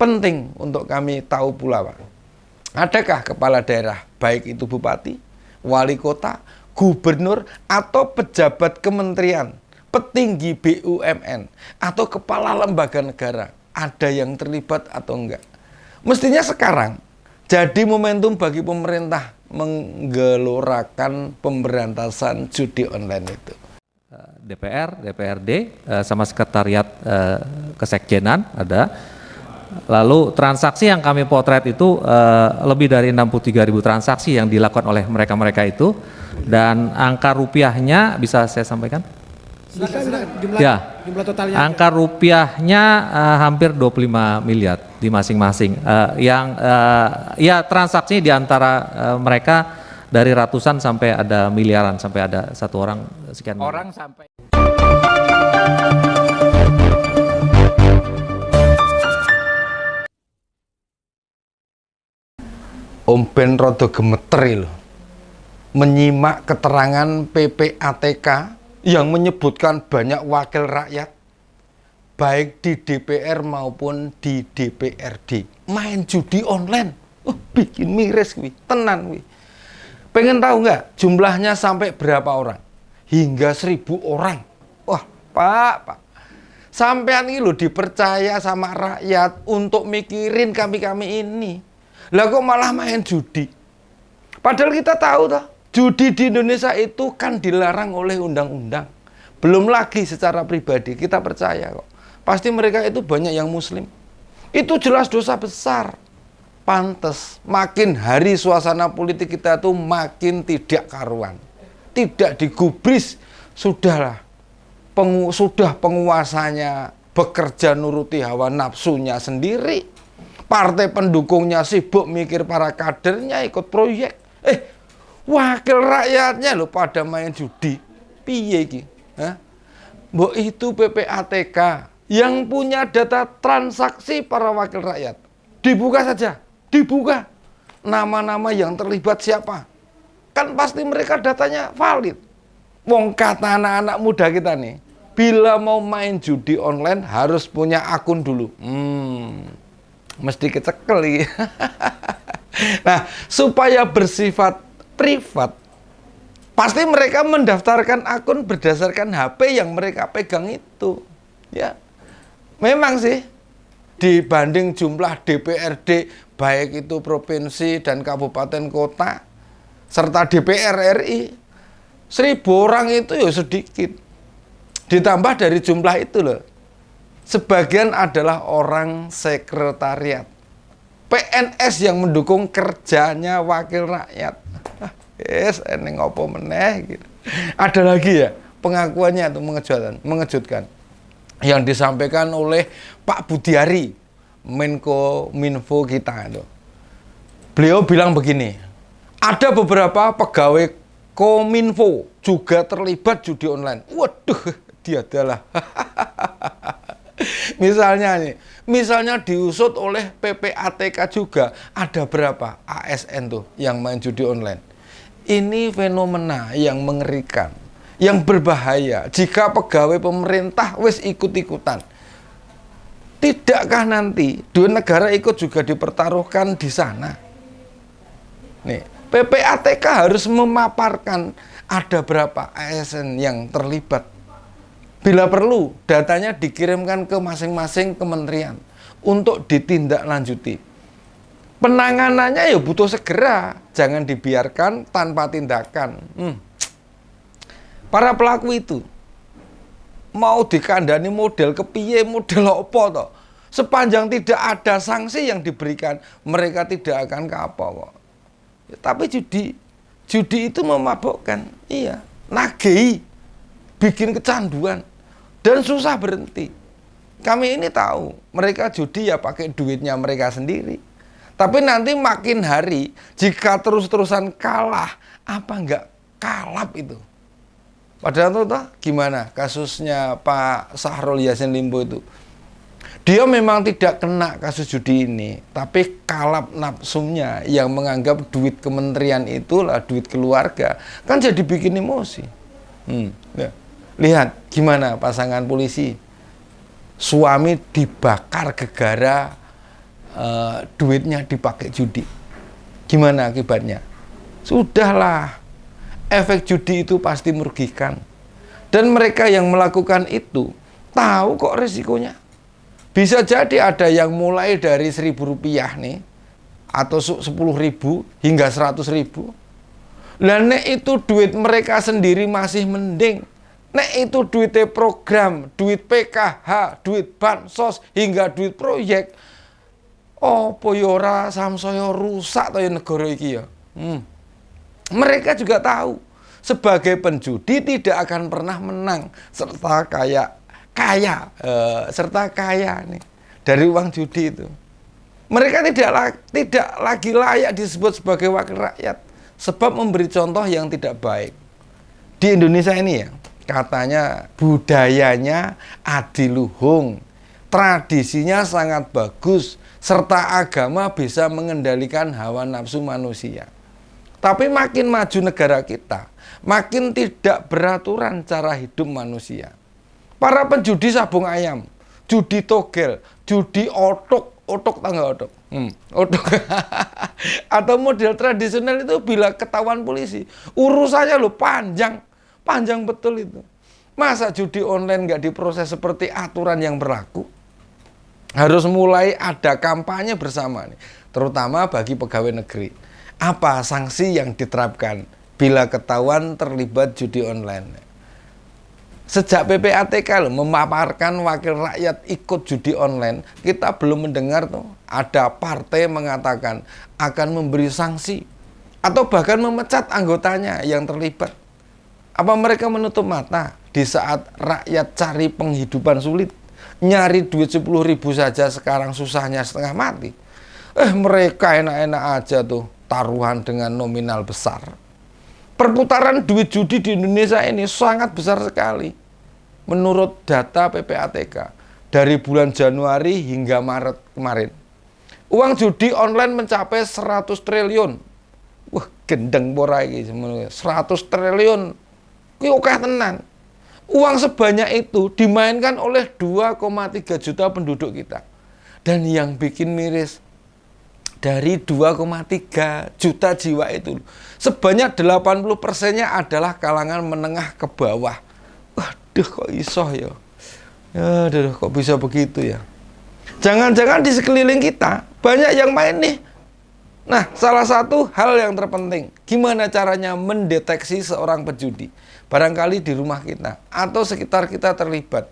penting untuk kami tahu pula, Pak. Adakah kepala daerah, baik itu bupati, wali kota, gubernur, atau pejabat kementerian, petinggi BUMN, atau kepala lembaga negara, ada yang terlibat atau enggak? Mestinya sekarang jadi momentum bagi pemerintah menggelorakan pemberantasan judi online itu. DPR, DPRD, sama sekretariat kesekjenan ada. Lalu transaksi yang kami potret itu lebih dari 63.000 transaksi yang dilakukan oleh mereka-mereka itu, dan angka rupiahnya bisa saya sampaikan? Jumlah totalnya. Angka rupiahnya hampir 25 miliar di masing-masing. Ya transaksi di antara mereka dari ratusan sampai ada miliaran, sampai ada satu orang sekian orang sampai. Om Ben rada gemeter lho menyimak keterangan PPATK yang menyebutkan banyak wakil rakyat baik di DPR maupun di DPRD main judi online. Bikin miris wi, tenan wi. Pengen tahu nggak jumlahnya sampai berapa orang? Hingga 1.000 orang. Wah, Pak. Sampean ini loh dipercaya sama rakyat untuk mikirin kami-kami ini. Lah kok malah main judi? Padahal kita tahu toh, judi di Indonesia itu kan dilarang oleh undang-undang. Belum lagi secara pribadi, kita percaya kok. Pasti mereka itu banyak yang muslim. Itu jelas dosa besar. Pantes, makin hari suasana politik kita itu makin tidak karuan. Tidak digubris, sudahlah. Sudah penguasanya bekerja nuruti hawa nafsunya sendiri. Partai pendukungnya sibuk mikir para kadernya ikut proyek. Wakil rakyatnya loh pada main judi. Piye iki? Mbok itu PPATK yang punya data transaksi para wakil rakyat. Dibuka saja, dibuka. Nama-nama yang terlibat siapa? Kan pasti mereka datanya valid. Wong kata anak-anak muda kita nih, bila mau main judi online harus punya akun dulu. Mesti kecekel. Nah, supaya bersifat privat, pasti mereka mendaftarkan akun berdasarkan HP yang mereka pegang itu. Ya, memang sih dibanding jumlah DPRD baik itu provinsi dan kabupaten kota serta DPR RI, 1.000 orang itu ya sedikit. Ditambah dari jumlah itu loh, sebagian adalah orang sekretariat, PNS yang mendukung kerjanya wakil rakyat. Ini ngopo meneh gitu. Ada lagi ya pengakuannya itu mengejutkan yang disampaikan oleh Pak Budiari, Menko Minfo kita itu. Beliau bilang begini, ada beberapa pegawai Kominfo juga terlibat judi online. Waduh, dia adalah misalnya diusut oleh PPATK juga, ada berapa ASN tuh yang main judi online. Ini fenomena yang mengerikan, yang berbahaya jika pegawai pemerintah wis ikut-ikutan. Tidakkah nanti duit negara ikut juga dipertaruhkan di sana? Nih, PPATK harus memaparkan ada berapa ASN yang terlibat. Bila perlu, datanya dikirimkan ke masing-masing kementerian untuk ditindaklanjuti. Penanganannya ya butuh segera, jangan dibiarkan tanpa tindakan. Para pelaku itu mau dikandani model kepiye, model apa toh? Sepanjang tidak ada sanksi yang diberikan, mereka tidak akan kapok kok. Ya, tapi judi itu memabukkan, iya, nagih, bikin kecanduan. Dan susah berhenti. Kami ini tahu, mereka judi ya pakai duitnya mereka sendiri. Tapi nanti makin hari, jika terus-terusan kalah, apa enggak kalap itu? Padahal itu gimana kasusnya Pak Syahrul Yassin Limpo itu? Dia memang tidak kena kasus judi ini, tapi kalap nafsunya yang menganggap duit kementerian itulah duit keluarga. Kan jadi bikin emosi. Ya. Lihat gimana pasangan polisi, suami dibakar gegara duitnya dipakai judi. Gimana akibatnya? Sudahlah, efek judi itu pasti merugikan. Dan mereka yang melakukan itu tahu kok risikonya. Bisa jadi ada yang mulai dari Rp1.000 nih, atau 10.000 hingga 100.000. Lah nek itu duit mereka sendiri masih mending. Nek itu duitnya program, duit PKH, duit bansos, hingga duit proyek. Apa ya ora samsaya rusak to ya negara iki ya. Mereka juga tahu sebagai penjudi tidak akan pernah menang serta kaya nih dari uang judi itu. Mereka tidak lagi layak disebut sebagai wakil rakyat sebab memberi contoh yang tidak baik. Di Indonesia ini ya, katanya budayanya adiluhung, tradisinya sangat bagus, serta agama bisa mengendalikan hawa nafsu manusia. Tapi makin maju negara kita, makin tidak beraturan cara hidup manusia. Para penjudi sabung ayam, judi togel, judi otok tangga otok. Otok. Atau model tradisional itu bila ketahuan polisi, urusannya lo panjang betul itu. Masa judi online nggak diproses seperti aturan yang berlaku? Harus mulai ada kampanye bersama nih, terutama bagi pegawai negeri. Apa sanksi yang diterapkan bila ketahuan terlibat judi online? Sejak PPATK memaparkan wakil rakyat ikut judi online, kita belum mendengar tuh ada partai mengatakan akan memberi sanksi atau bahkan memecat anggotanya yang terlibat. Apa mereka menutup mata di saat rakyat cari penghidupan sulit, nyari duit 10.000 saja sekarang susahnya setengah mati? Mereka enak-enak aja tuh taruhan dengan nominal besar. Perputaran duit judi di Indonesia ini sangat besar sekali. Menurut data PPATK, dari bulan Januari hingga Maret kemarin, uang judi online mencapai 100 triliun. Wah, gendeng pora iki 100 triliun. Kuwi akeh tenan. Uang sebanyak itu dimainkan oleh 2,3 juta penduduk kita. Dan yang bikin miris, dari 2,3 juta jiwa itu, sebanyak 80%-nya adalah kalangan menengah ke bawah. Waduh, kok iso ya? Aduh, kok bisa begitu ya? Jangan-jangan di sekeliling kita banyak yang main nih. Nah, salah satu hal yang terpenting, gimana caranya mendeteksi seorang penjudi? Barangkali di rumah kita atau sekitar kita terlibat.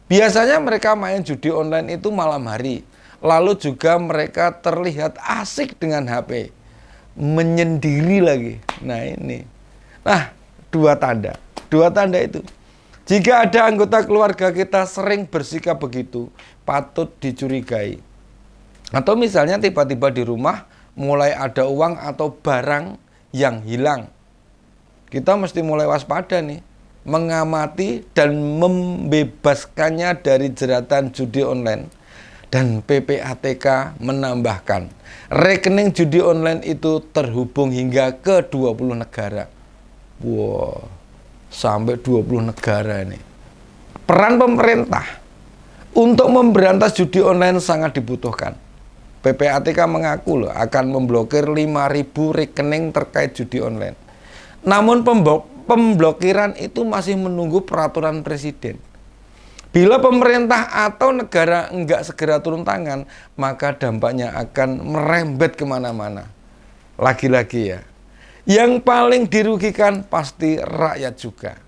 Biasanya mereka main judi online itu malam hari. Lalu juga mereka terlihat asik dengan HP. Menyendiri lagi. Nah ini. Nah, dua tanda itu. Jika ada anggota keluarga kita sering bersikap begitu, patut dicurigai. Atau misalnya tiba-tiba di rumah mulai ada uang atau barang yang hilang. Kita mesti mulai waspada nih, mengamati dan membebaskannya dari jeratan judi online. Dan PPATK menambahkan, rekening judi online itu terhubung hingga ke 20 negara. Wow, sampai 20 negara ini. Peran pemerintah untuk memberantas judi online sangat dibutuhkan. PPATK mengaku akan memblokir 5.000 rekening terkait judi online. Namun pemblokiran itu masih menunggu peraturan presiden. Bila pemerintah atau negara enggak segera turun tangan, maka dampaknya akan merembet kemana-mana. Lagi-lagi ya, yang paling dirugikan pasti rakyat juga.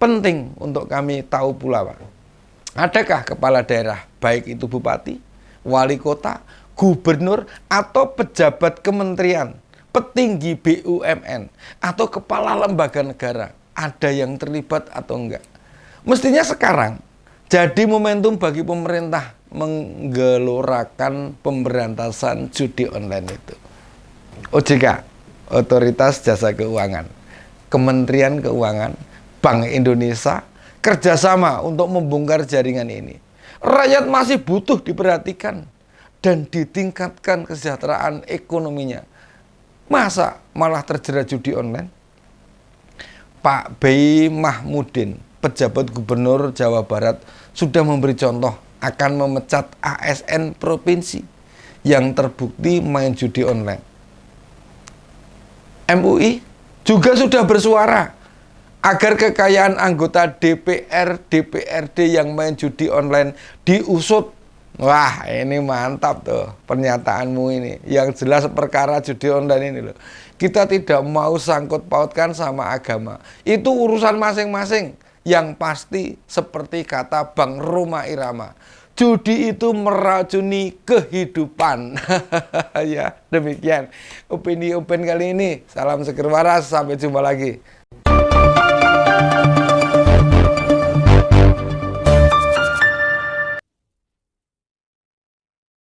Penting untuk kami tahu pula, Pak. Adakah kepala daerah, baik itu bupati, wali kota, gubernur, atau pejabat kementerian, petinggi BUMN, atau kepala lembaga negara, ada yang terlibat atau enggak? Mestinya sekarang jadi momentum bagi pemerintah menggelorakan pemberantasan judi online itu. OJK, Otoritas Jasa Keuangan, Kementerian Keuangan, Bank Indonesia, kerjasama untuk membongkar jaringan ini. Rakyat masih butuh diperhatikan dan ditingkatkan kesejahteraan ekonominya. Masa malah terjerat judi online? Pak B. Mahmudin, pejabat Gubernur Jawa Barat, sudah memberi contoh akan memecat ASN provinsi yang terbukti main judi online. MUI juga sudah bersuara agar kekayaan anggota DPR, DPRD yang main judi online diusut. Wah, ini mantap tuh pernyataanmu ini. Yang jelas perkara judi online ini loh. Kita tidak mau sangkut pautkan sama agama. Itu urusan masing-masing. Yang pasti seperti kata Bang Rhoma Irama, judi itu meracuni kehidupan. Ya, demikian opini Open kali ini. Salam seger waras, sampai jumpa lagi.